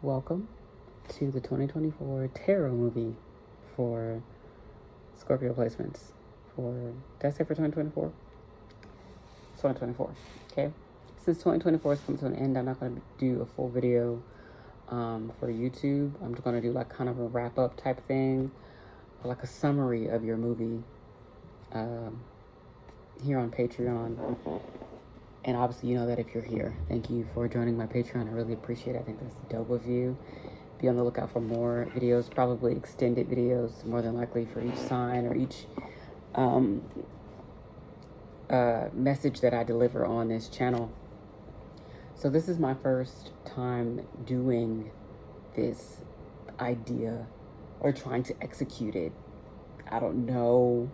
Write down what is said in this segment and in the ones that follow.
welcome to the 2024 tarot movie for Scorpio placements. Did I say for 2024? 2024, okay? Since 2024 is coming to an end, I'm not going to do a full video for YouTube. I'm just going to do like kind of a wrap-up type thing, or like a summary of your movie here on Patreon. And obviously, you know that if you're here, thank you for joining my Patreon. I really appreciate it. I think that's dope of you. Be on the lookout for more videos, probably extended videos, more than likely for each sign or each message that I deliver on this channel. So this is my first time doing this idea or trying to execute it. I don't know.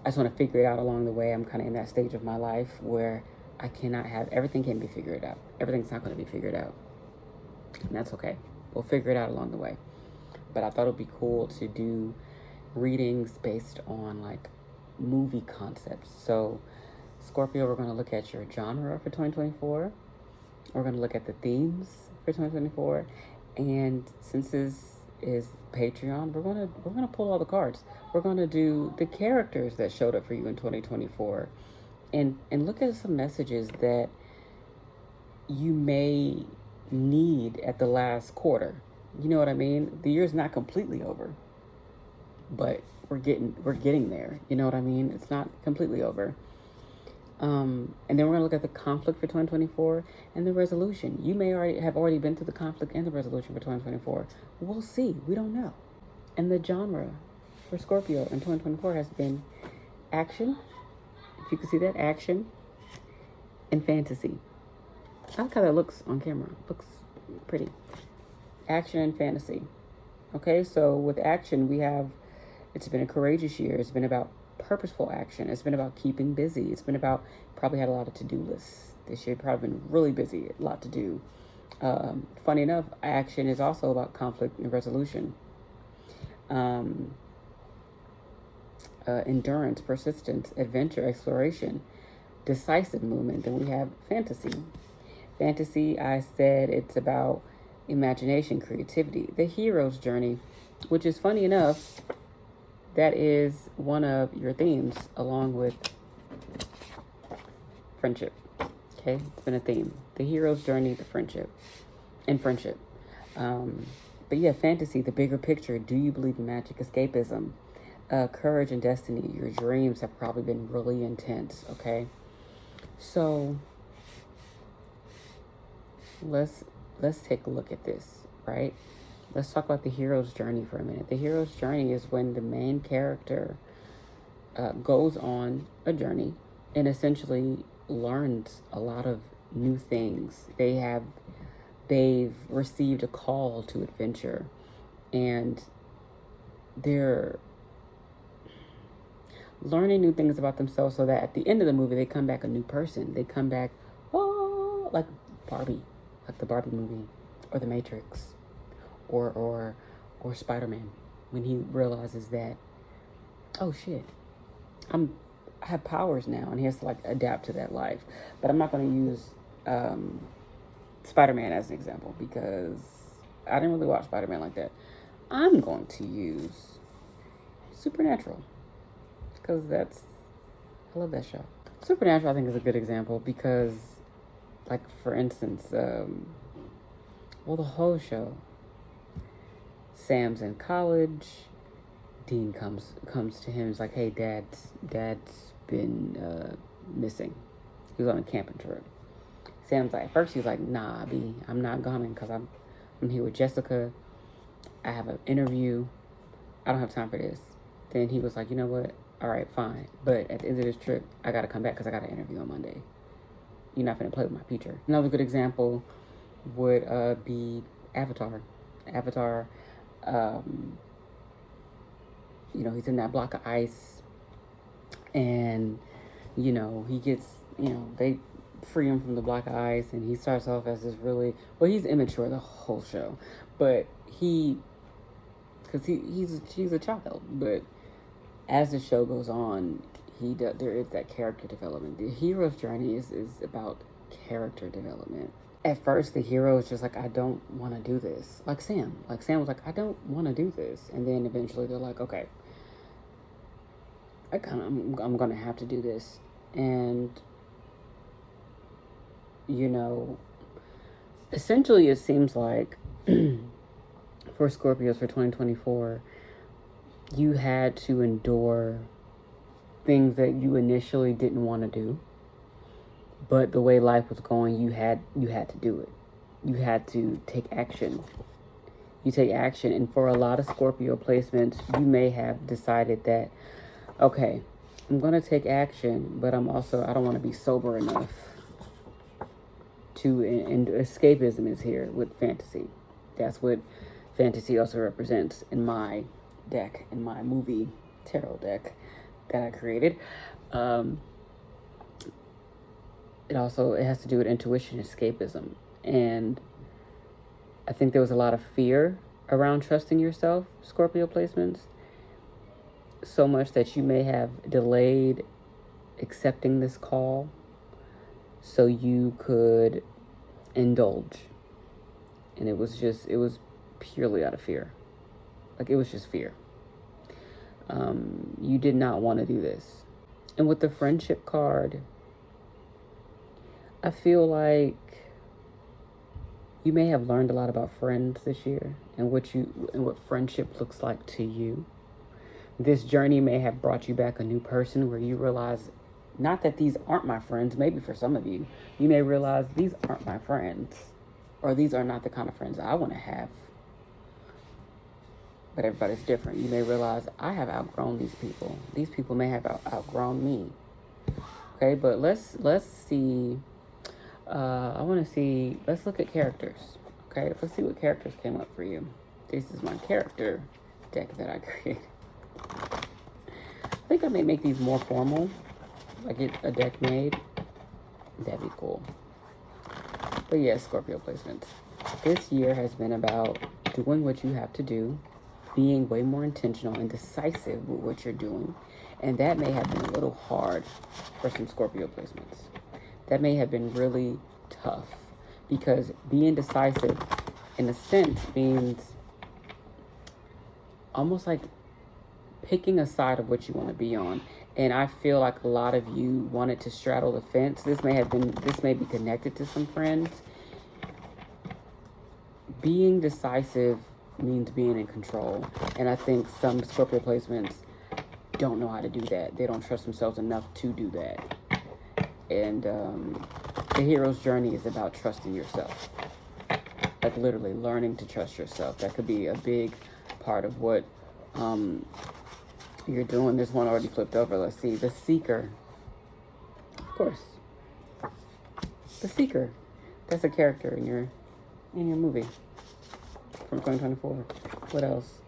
I just want to figure it out along the way. I'm kind of in that stage of my life where I cannot have, everything can be figured out. Everything's not going to be figured out. And that's okay. We'll figure it out along the way. But I thought it would be cool to do readings based on like movie concepts. So Scorpio, we're going to look at your genre for 2024. We're going to look at the themes for 2024. And since this is Patreon, we're going to pull all the cards. We're going to do the characters that showed up for you in 2024. And look at some messages that you may need at the last quarter. You know what I mean? The year's not completely over, but we're getting there. You know what I mean? It's not completely over. And then we're gonna look at the conflict for 2024 and the resolution. You may have already been through the conflict and the resolution for 2024. We'll see. We don't know. And the genre for Scorpio in 2024 has been action. If you can see that, action and fantasy. I like how that looks on camera. Looks pretty. Action and fantasy. Okay, so with action, it's been a courageous year. It's been about purposeful action. It's been about keeping busy. It's been about, probably had a lot of to-do lists this year. Probably been really busy, a lot to do. Funny enough, action is also about conflict and resolution. Endurance, persistence, adventure, exploration, decisive movement. Then we have fantasy. Fantasy, I said it's about imagination, creativity, the hero's journey, which is funny enough, that is one of your themes along with friendship. Okay, it's been a theme. The hero's journey, the friendship. But yeah, fantasy, the bigger picture. Do you believe in magic? Escapism. Courage and destiny. Your dreams have probably been really intense, okay? So let's take a look at this, right? Let's talk about the hero's journey for a minute. The hero's journey is when the main character goes on a journey and essentially learns a lot of new things. They've received a call to adventure, and they're learning new things about themselves so that at the end of the movie, they come back a new person. They come back, oh, like Barbie, like the Barbie movie, or The Matrix, or Spider-Man, when he realizes that, oh shit, I have powers now, and he has to like adapt to that life. But I'm not going to use Spider-Man as an example because I didn't really watch Spider-Man like that. I'm going to use Supernatural, because I love that show. Supernatural, I think, is a good example because, like, for instance, the whole show, Sam's in college, Dean comes to him, he's like, hey, dad's been missing. He was on a camping trip. Sam's like, first he's like, nah, B, I'm not coming because I'm here with Jessica. I have an interview. I don't have time for this. Then he was like, you know what? All right, fine. But at the end of this trip, I got to come back because I got an interview on Monday. You're not going to play with my future. Another good example would be Avatar. Avatar, he's in that block of ice. And, he gets, they free him from the block of ice. And he starts off as this he's immature the whole show. But because he's a child. But as the show goes on, there is that character development. The hero's journey is about character development. at first the hero is just like, I don't want to do this. Like Sam. Like Sam was like, I don't want to do this. And then eventually they're like, okay, I'm going to have to do this. And, you know, essentially it seems like for Scorpios for 2024, you had to endure things that you initially didn't want to do, but the way life was going, you had to do it. You had to take action. You take action, and for a lot of Scorpio placements, you may have decided that, okay, I'm gonna take action, but I don't want to be sober enough to. And escapism is here with fantasy. That's what fantasy also represents in my deck, in my movie tarot deck that I created. It has to do with intuition, escapism. And I think there was a lot of fear around trusting yourself, Scorpio placements. So much that you may have delayed accepting this call so you could indulge. And it was purely out of fear. Like, it was just fear. You did not want to do this. And with the friendship card, I feel like you may have learned a lot about friends this year and what friendship looks like to you. This journey may have brought you back a new person where you realize, not that these aren't my friends. Maybe for some of you, you may realize these aren't my friends, or these are not the kind of friends I want to have. But everybody's different. You may realize, I have outgrown these people. These people may have outgrown me. Okay, but let's see. Let's look at characters. Okay, let's see what characters came up for you. This is my character deck that I created. I think I may make these more formal. I get a deck made. That'd be cool. But yeah, Scorpio placements. This year has been about doing what you have to do, being way more intentional and decisive with what you're doing. And that may have been a little hard for some Scorpio placements. That may have been really tough, because being decisive, in a sense, means almost like picking a side of what you want to be on. And I feel like a lot of you wanted to straddle the fence. This may be connected to some friends. Being decisive means being in control. And I think some Scorpio placements don't know how to do that. They don't trust themselves enough to do that. And the hero's journey is about trusting yourself. Like literally learning to trust yourself. That could be a big part of what you're doing. This one already flipped over. Let's see. The Seeker. Of course. The Seeker. That's a character in your movie from 2024. What else?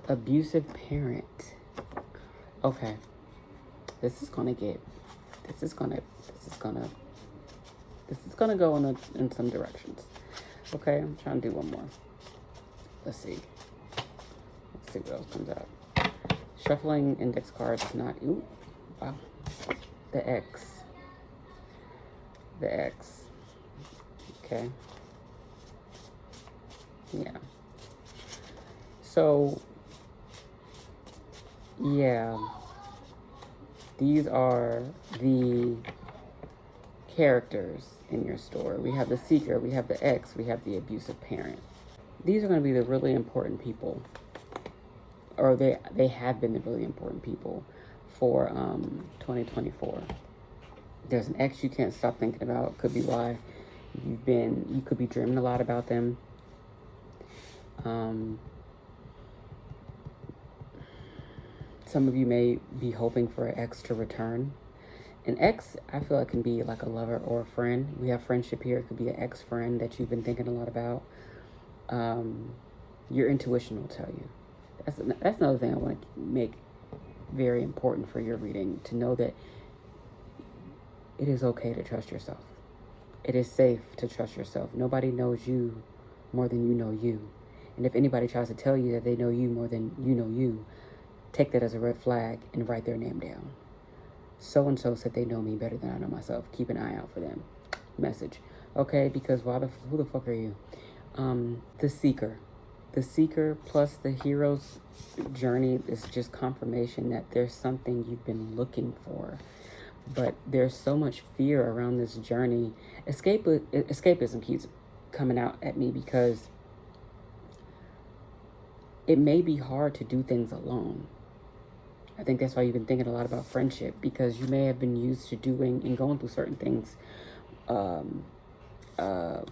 Abusive parent. Okay. This is gonna go in some directions. Okay, I'm trying to do one more. Let's see what else comes out. Shuffling index cards is not. Ooh, wow. The X. Okay. Yeah. So, yeah. These are the characters in your story. We have the Seeker, we have the X, we have the abusive parent. These are going to be the really important people, or they have been the really important people for 2024. There's an X you can't stop thinking about. Could be why you could be dreaming a lot about them. Some of you may be hoping for an X to return. An X, I feel like, can be like a lover or a friend. We have friendship here. It could be an ex-friend that you've been thinking a lot about. Your intuition will tell you. That's another thing I want to make very important for your reading, to know that it is okay to trust yourself. It is safe to trust yourself. Nobody knows you more than you know you. And if anybody tries to tell you that they know you more than you know you, take that as a red flag and write their name down. So-and-so said they know me better than I know myself. Keep an eye out for them. Message. Okay, because who the fuck are you? The seeker. The seeker plus the hero's journey is just confirmation that there's something you've been looking for. But there's so much fear around this journey. Escapism keeps coming out at me because it may be hard to do things alone. I think that's why you've been thinking a lot about friendship, because you may have been used to doing and going through certain things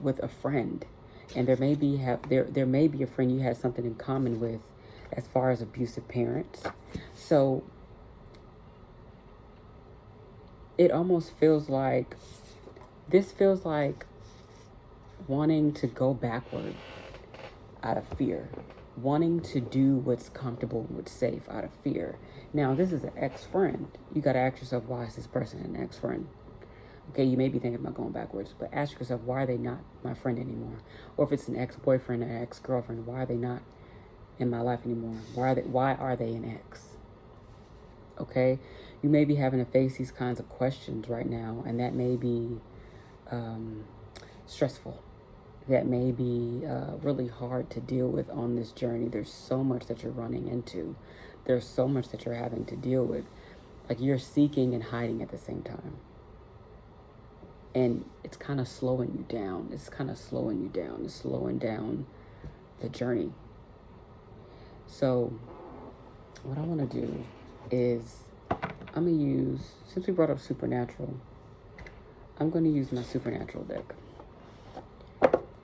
with a friend, and there may be a friend you had something in common with, as far as abusive parents. So it almost feels like wanting to go backward out of fear, wanting to do what's comfortable and what's safe out of fear. Now, this is an ex-friend. You got to ask yourself, why is this person an ex-friend? Okay, you may be thinking about going backwards, but ask yourself, why are they not my friend anymore? Or if it's an ex-boyfriend or an ex-girlfriend, why are they not in my life anymore? Why are they an ex? Okay, you may be having to face these kinds of questions right now, and that may be stressful. That may be really hard to deal with on this journey. There's so much that you're running into. There's so much that you're having to deal with. Like, you're seeking and hiding at the same time. And it's kind of slowing you down. It's slowing down the journey. So what I want to do is, I'm going to use, since we brought up supernatural, I'm going to use my supernatural deck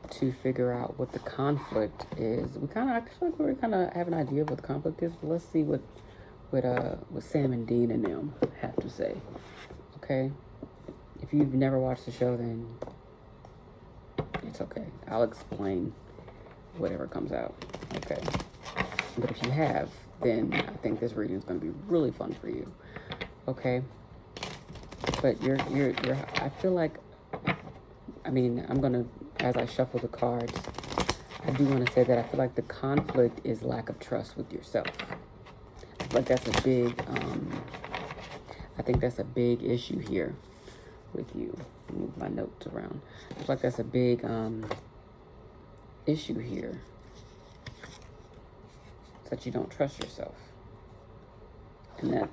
to figure out what the conflict is. We kind of have an idea of what the conflict is, but let's see what Sam and Dean and them have to say. Okay? If you've never watched the show, then it's okay. I'll explain whatever comes out. Okay? But if you have, then I think this reading is going to be really fun for you. Okay? But I feel like, I'm going to, as I shuffle the cards, I do want to say that I feel like the conflict is lack of trust with yourself. I feel like that's a big, I think that's a big issue here with you. Move my notes around. I feel like that's a big issue here. It's that you don't trust yourself. And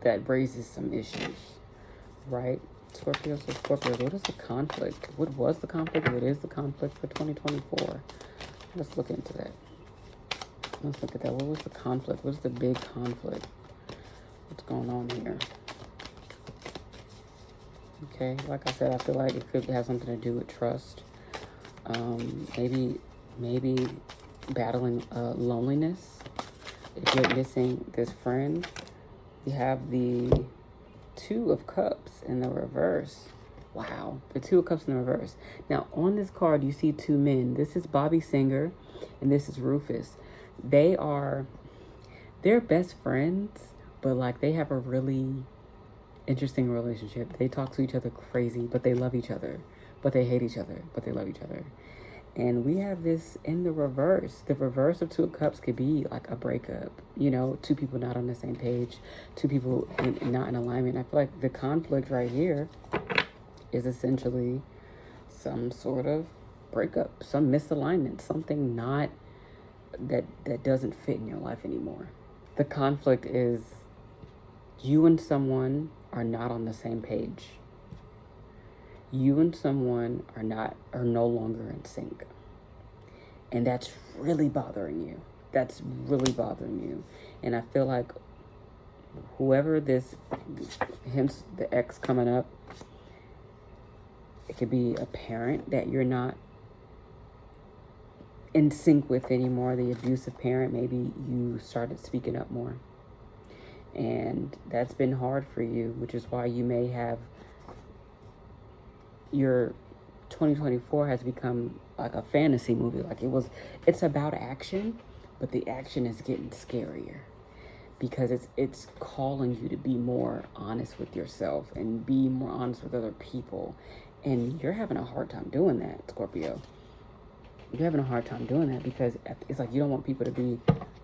that raises some issues, right? Scorpio, so Scorpio, what is the conflict? What was the conflict? What is the conflict for 2024? Let's look into that. Let's look at that. What was the conflict? What's the big conflict? What's going on here? Okay, like I said, I feel like it could have something to do with trust. Maybe battling loneliness. If you're missing this friend, you have the Two of Cups in the reverse. Wow, the Two of Cups in the reverse. Now, on this card, you see two men. This is Bobby Singer, and this is Rufus. They're best friends, but like they have a really interesting relationship. They talk to each other crazy, but they love each other. But they hate each other, but they love each other. And we have this in the reverse. The reverse of Two of Cups could be like a breakup. You know, two people not on the same page, two people not in alignment. I feel like the conflict right here is essentially some sort of breakup, some misalignment, something not that doesn't fit in your life anymore. The conflict is you and someone are not on the same page. You and someone are no longer in sync. And that's really bothering you. That's really bothering you. And I feel like whoever this, hence the ex coming up, it could be a parent that you're not in sync with anymore, the abusive parent. Maybe you started speaking up more. And that's been hard for you, which is why you may have your 2024 has become like a fantasy movie. Like it's about action, but the action is getting scarier because it's calling you to be more honest with yourself and be more honest with other people. And you're having a hard time doing that, Scorpio. You're having a hard time doing that because it's like you don't want people to be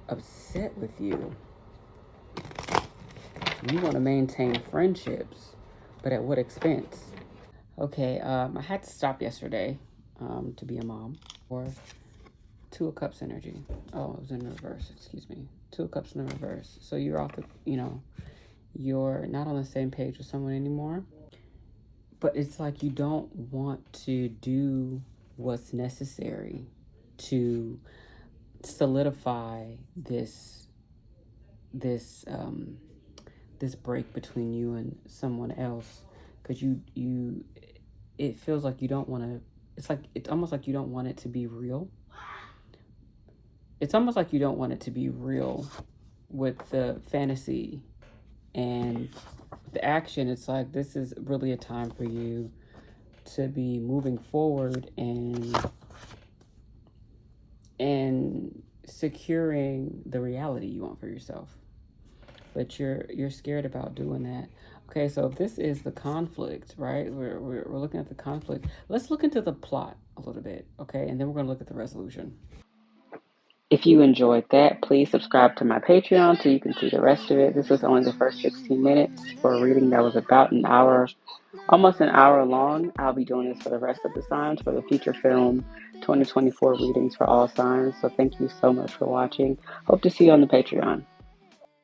upset with you. You want to maintain friendships, but at what expense? Okay, I had to stop yesterday to be a mom. Or Two of Cups energy. Oh, it was in reverse. Excuse me. Two of Cups in the reverse. So you're off the, you're not on the same page with someone anymore. But it's like you don't want to do what's necessary to solidify this this break between you and someone else, because it feels like you don't want to. It's almost like you don't want it to be real. It's almost like you don't want it to be real with the fantasy and the action. It's like this is really a time for you to be moving forward and securing the reality you want for yourself. But you're scared about doing that. Okay, so if this is the conflict, right? We're looking at the conflict. Let's look into the plot a little bit, okay? And then we're going to look at the resolution. If you enjoyed that, please subscribe to my Patreon so you can see the rest of it. This was only the first 16 minutes for a reading that was about an hour, almost an hour long. I'll be doing this for the rest of the signs for the feature film 2024 readings for all signs. So thank you so much for watching. Hope to see you on the Patreon.